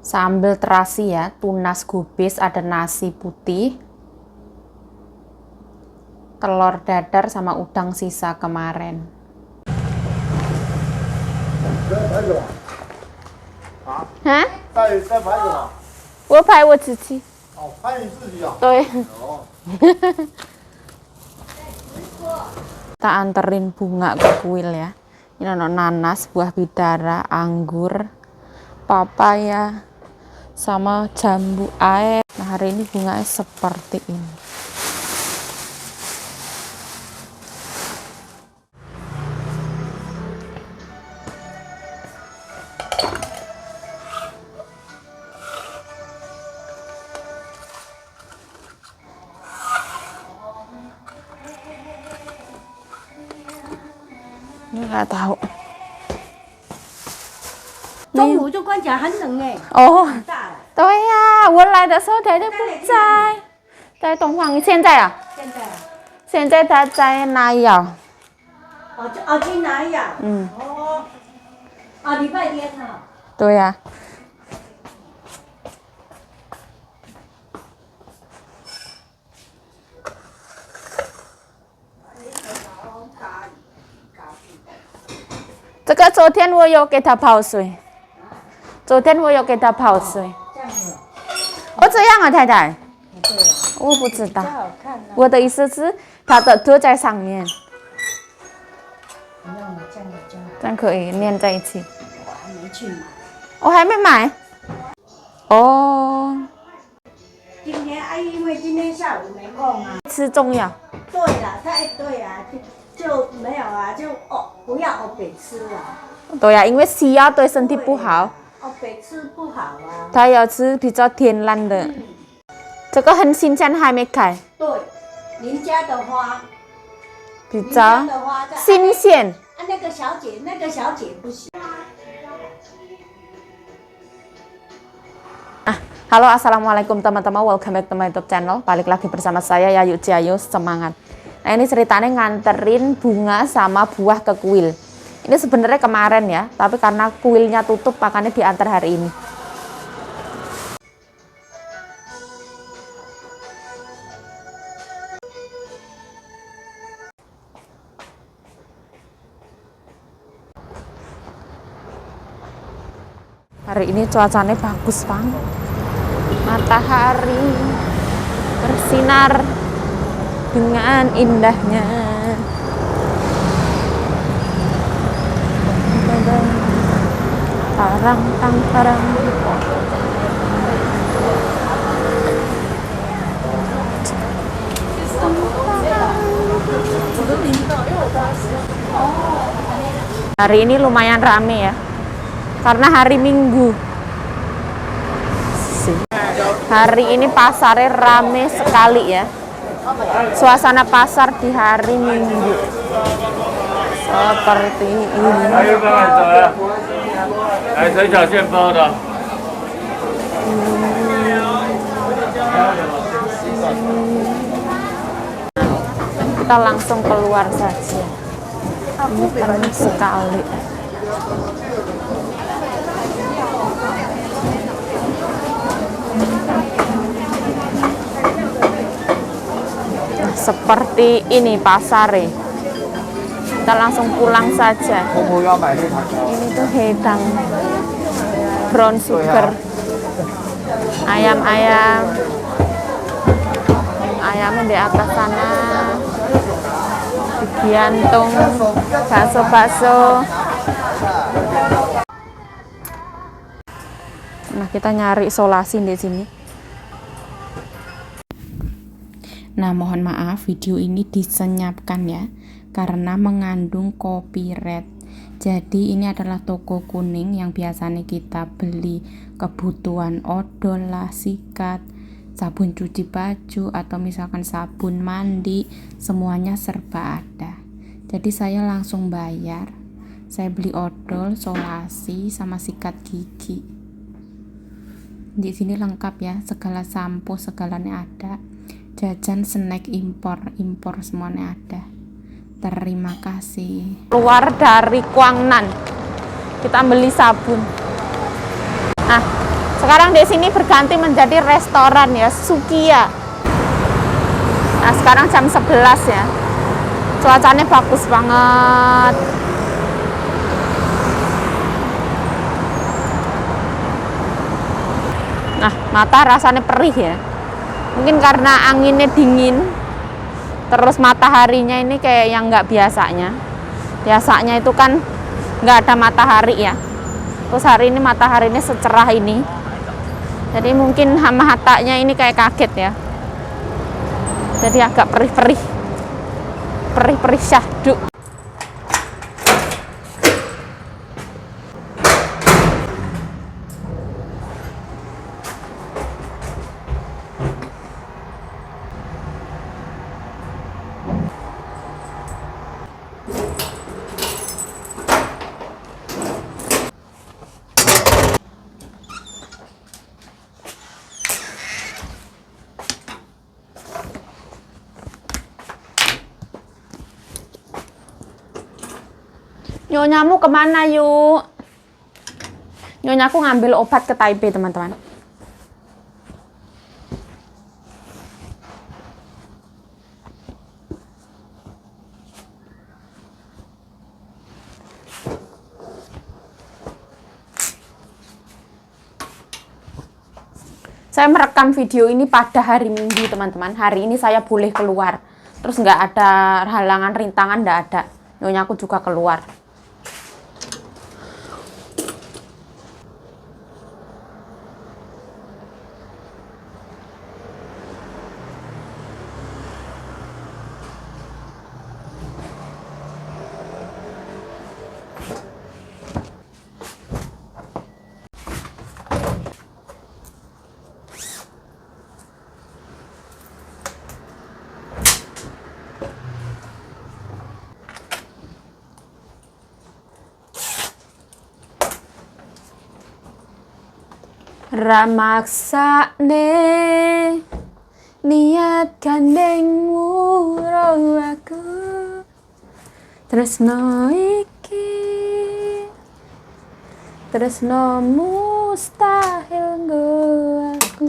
Sambal terasi ya, tunas gubis, ada nasi putih, telur dadar sama udang sisa kemarin. Hah? 再拍个吧。我拍我自己。哦，拍你自己啊？对。哦。Kita anterin bunga ke kuil ya. Ini ada nanas, buah bidara, anggur, papaya, sama jambu air. Nah, hari ini bunganya seperti ini. Ini nggak tahu. 中午就关起来很冷哎。哦，很大了。对呀，我来的时候他就不在，在东方。现在啊？现在啊？现在他在拿药。去拿药。嗯。礼拜天啊。对呀。这个昨天我有给他泡水，昨天我有给他泡水。这样子。哦，这样啊，太太。对啊。我不知道。比较好看啊。我的意思是，它的涂在上面，不用了，这样比较好。这样可以粘在一起。我还没去买。我还没买。哦。今天因为今天下午没空啊。吃中药。对了，对啊，就没有啊，不要北吃啊。对呀，因为西药对身体不好。北吃不好啊。他要吃比较天然的。这个很新鲜，还没开。对，您家的花。比较新鲜。那个小姐不行。Halo, assalamualaikum teman-teman, welcome back to my YouTube channel. Balik lagi bersama saya Yayu Ciayu, semangat. Nah, ini ceritanya nganterin bunga sama buah ke kuil. Ini sebenarnya kemarin ya, tapi karena kuilnya tutup makanya diantar hari ini. Hari ini cuacanya bagus banget. Matahari bersinar dengan indahnya. Parang tang parang. Hari ini lumayan rame ya, karena hari Minggu. Hari ini pasarnya rame sekali ya. Suasana pasar di hari Minggu seperti ini. Kita langsung keluar saja. Ini penuh sekali. Seperti ini pasare. Kita langsung pulang saja. Ini tuh hedang, brown sugar, ayam-ayam, ayamnya di atas sana, digantung, bakso-bakso. Nah, kita nyari isolasi di sini. Nah, mohon maaf video ini disenyapkan ya, karena mengandung copyright. Jadi ini adalah toko kuning yang biasanya kita beli kebutuhan odol lah, sikat, sabun cuci baju, atau misalkan sabun mandi, semuanya serba ada. Jadi saya langsung bayar. Saya beli odol, solasi, sama sikat gigi. Di sini lengkap ya, segala sampo segalanya ada. Jajan snack impor semuanya ada. Terima kasih. Keluar dari Kuangnan, kita beli sabun. Nah, Sekarang di sini berganti menjadi restoran ya, Sukiya. Nah, sekarang jam 11 ya. Cuacanya bagus banget. Nah, mata rasanya perih ya. Mungkin karena anginnya dingin. Terus mataharinya ini kayak yang nggak biasanya. Biasanya itu kan nggak ada matahari ya. Terus hari ini mataharinya secerah ini. Jadi mungkin matanya ini kayak kaget ya. Jadi agak perih-perih. Perih-perih syahdu. Nyonyamu kemana yuk? Nyonyaku ngambil obat ke Taipei teman-teman. Saya merekam video ini pada hari Minggu teman-teman. Hari ini saya boleh keluar. Terus nggak ada halangan, rintangan, nggak ada. Nyonyaku juga keluar. Ramaksane niat gandengmu roh aku tresno iki tresno mustahil nggo aku.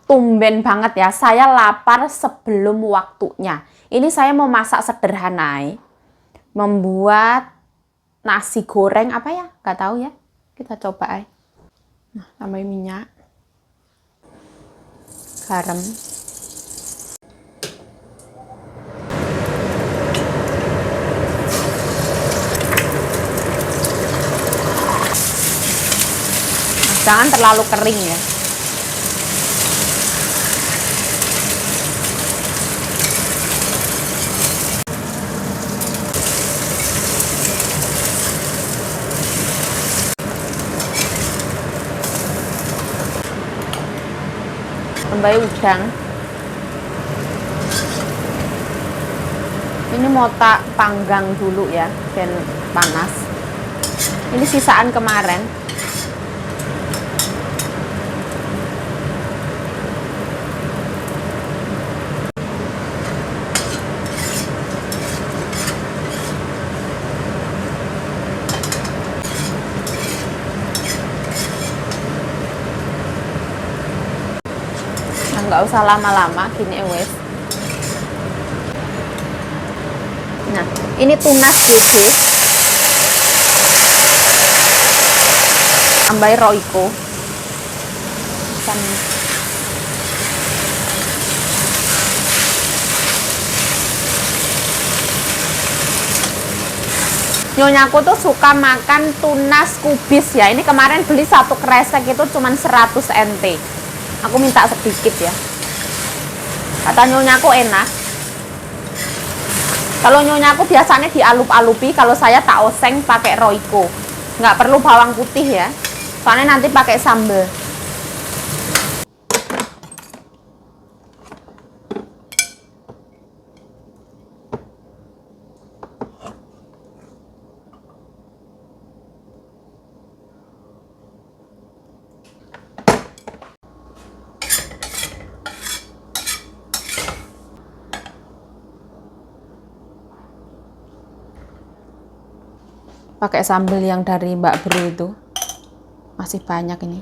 Tumben banget ya, saya lapar sebelum waktunya. Ini saya mau masak sederhana, membuat nasi goreng apa ya? Gak tahu ya. Kita coba. Nah, tambahin minyak, garam, jangan terlalu kering ya. Tambah udang. Ini mau tak panggang dulu ya, dan panas. Ini sisaan kemarin. Nah, nggak usah lama-lama, gini wes. Nah, ini tunas gede. Tambah roiko. Nyonyaku tuh suka makan tunas kubis ya. Ini kemarin beli satu kresek itu cuma 100 NT. Aku minta sedikit ya. Kata nyonyaku enak. Kalau nyonyaku biasanya dialup-alupi, kalau saya tak oseng pakai roiko. Nggak perlu bawang putih ya. Soalnya nanti pakai sambal. Pakai sambal yang dari Mbak Bro itu. Masih banyak ini.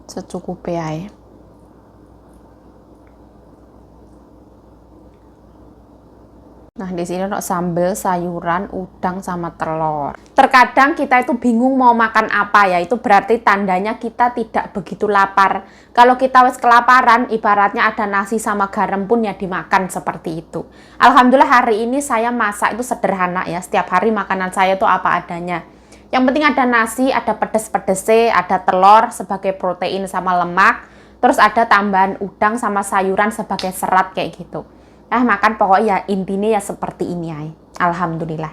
Secukupnya ya. Nah, di sini ada sambal, sayuran, udang, sama telur. Terkadang kita itu bingung mau makan apa ya, itu berarti tandanya kita tidak begitu lapar. Kalau kita wes kelaparan, ibaratnya ada nasi sama garam pun ya dimakan seperti itu. Alhamdulillah hari ini saya masak itu sederhana ya, setiap hari makanan saya itu apa adanya. Yang penting ada nasi, ada pedes-pedesnya, ada telur sebagai protein sama lemak, terus ada tambahan udang sama sayuran sebagai serat kayak gitu. Makan pokoknya ya intinya ya seperti ini ya. Alhamdulillah.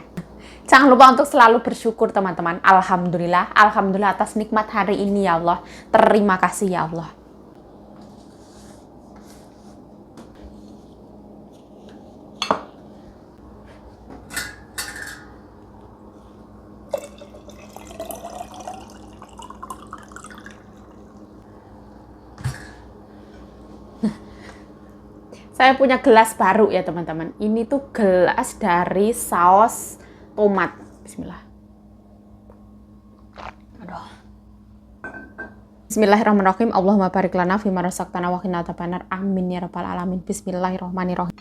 Jangan lupa untuk selalu bersyukur teman-teman. Alhamdulillah, alhamdulillah atas nikmat hari ini ya Allah. Terima kasih ya Allah. Saya punya gelas baru ya teman-teman. Ini tuh gelas dari saus tomat. Bismillah. Aduh. Bismillahirrahmanirrahim. Allahumma barik lana fima razaqtana wa qina adzabannar. Amin ya rabbal alamin. Bismillahirrahmanirrahim.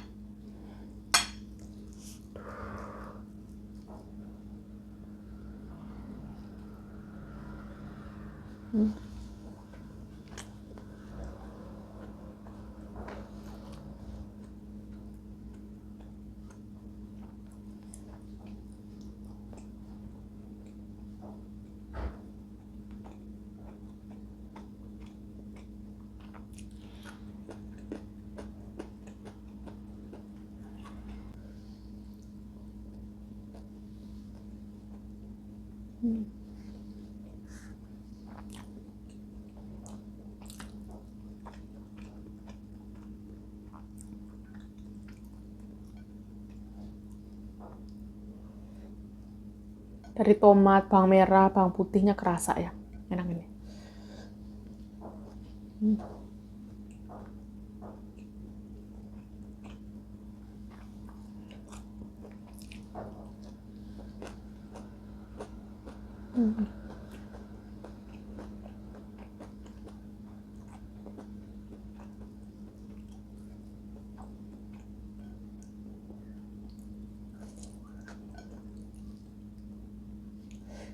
Dari tomat, bawang merah, bawang putihnya kerasa ya. Enak ini.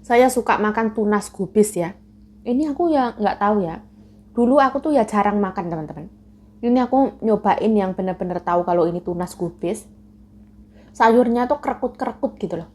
Saya suka makan tunas gubis ya. Ini aku ya nggak tahu ya. Dulu aku tuh ya jarang makan teman-teman. Ini aku nyobain yang bener-bener tahu kalau ini tunas gubis. Sayurnya tuh kerekut-kerekut gitu loh.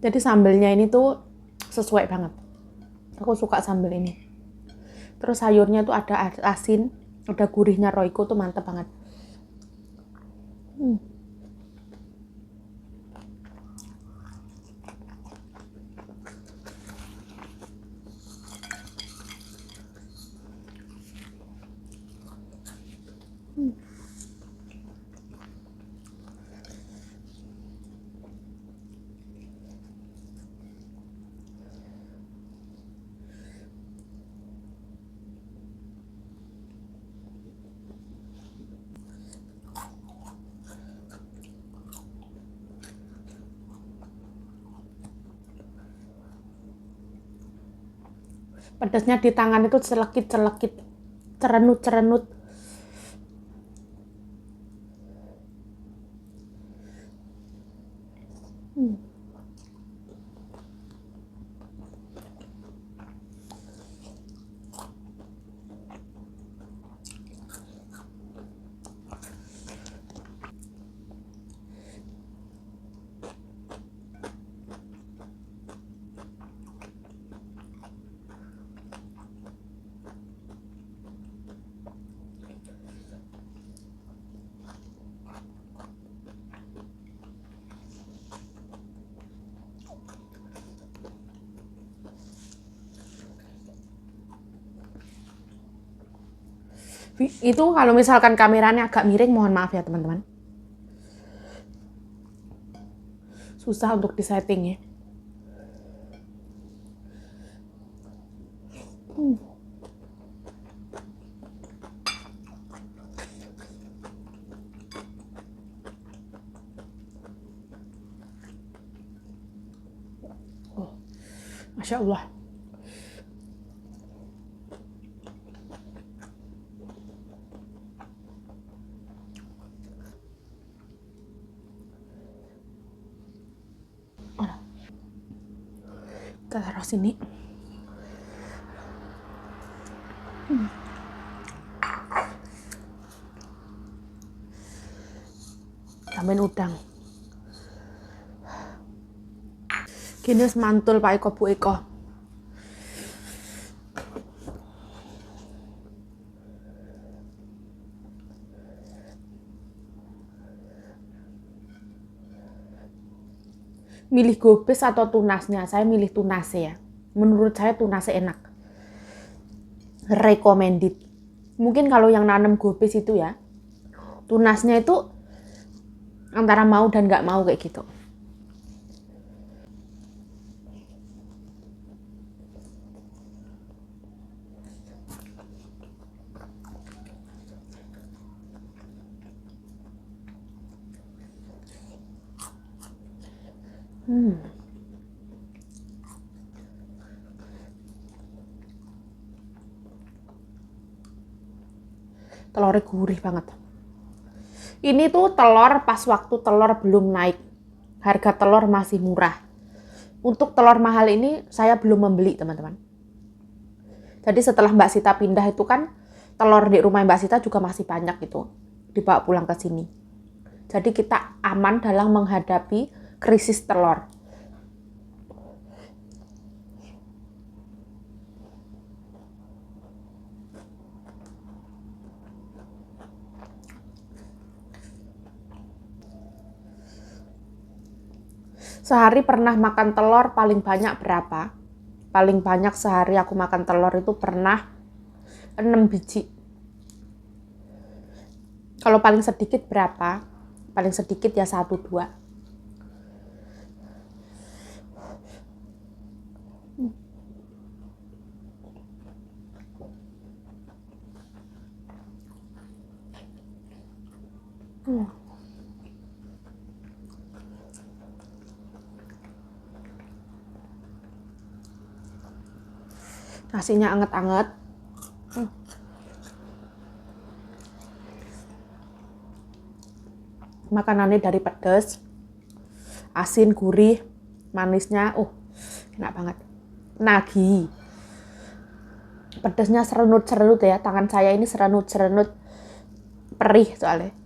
Jadi sambelnya ini tuh sesuai banget. Aku suka sambel ini. Terus sayurnya tuh ada asin, ada gurihnya Royco tuh mantep banget. Pedasnya di tangan itu celekit-celekit, cerenut-cerenut. Itu kalau misalkan kameranya agak miring, mohon maaf ya teman-teman. Susah untuk disetting ya. Oh, Masya Allah. Kita taruh sini. Tambahin udang. Gini mantul Pak Eko Bu Eko. Milih gobes atau tunasnya? Saya milih tunasnya ya. Menurut saya tunasnya enak. Recommended. Mungkin kalau yang nanam gobes itu ya, tunasnya itu antara mau dan nggak mau kayak gitu. Telurnya gurih banget. Ini tuh telur pas waktu telur belum naik. Harga telur masih murah. Untuk telur mahal ini saya belum membeli, teman-teman. Jadi setelah Mbak Sita pindah itu kan telur di rumah Mbak Sita juga masih banyak gitu. Dibawa pulang ke sini. Jadi kita aman dalam menghadapi krisis telur. Sehari pernah makan telur paling banyak berapa? Paling banyak sehari aku makan telur itu pernah 6 biji. Kalau paling sedikit berapa? Paling sedikit ya 1-2. Nasinya anget-anget. Makanannya dari pedas, asin, gurih, manisnya, enak banget. Nagih. Pedasnya serenut-serenut ya, tangan saya ini serenut-serenut, perih soalnya.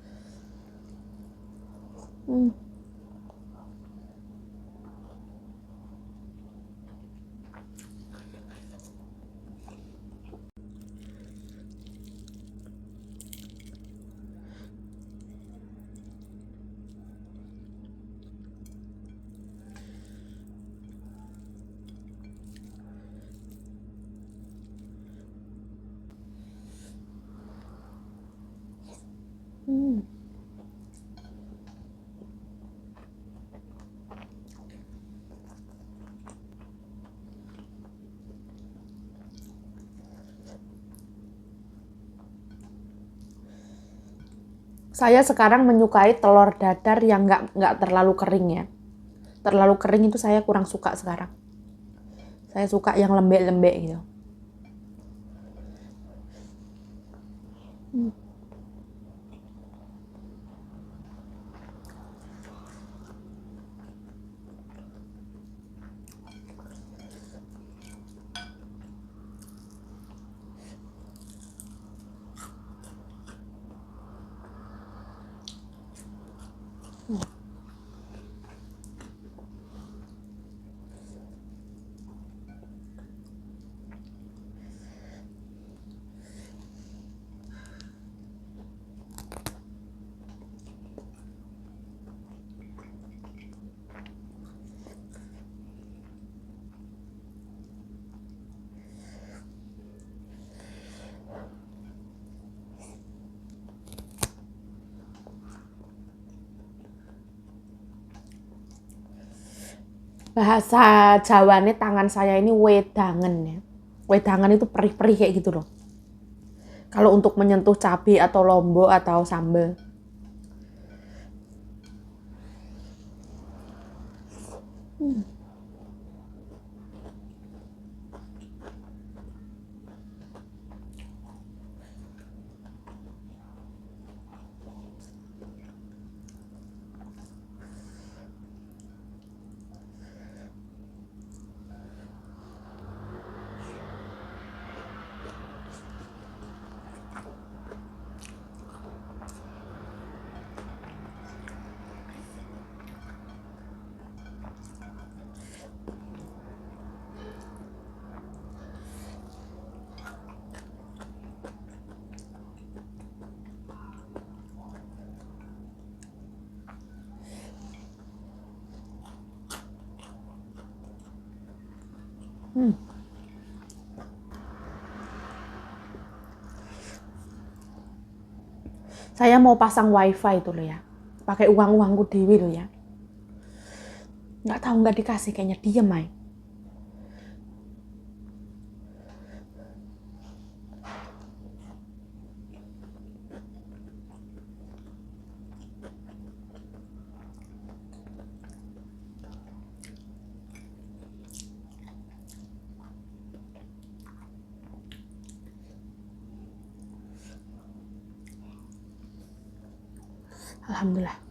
Saya sekarang menyukai telur dadar yang nggak terlalu kering ya. Terlalu kering itu saya kurang suka sekarang. Saya suka yang lembek-lembek gitu. Bahasa Jawanya tangan saya ini wedangen ya. Wedangen itu perih-perih kayak gitu loh. Kalau untuk menyentuh cabai atau lombok atau sambal. Saya mau pasang wifi itu loh ya. Pakai uangku dewi loh ya. Nggak tahu nggak dikasih, kayaknya diem aja. Alhamdulillah.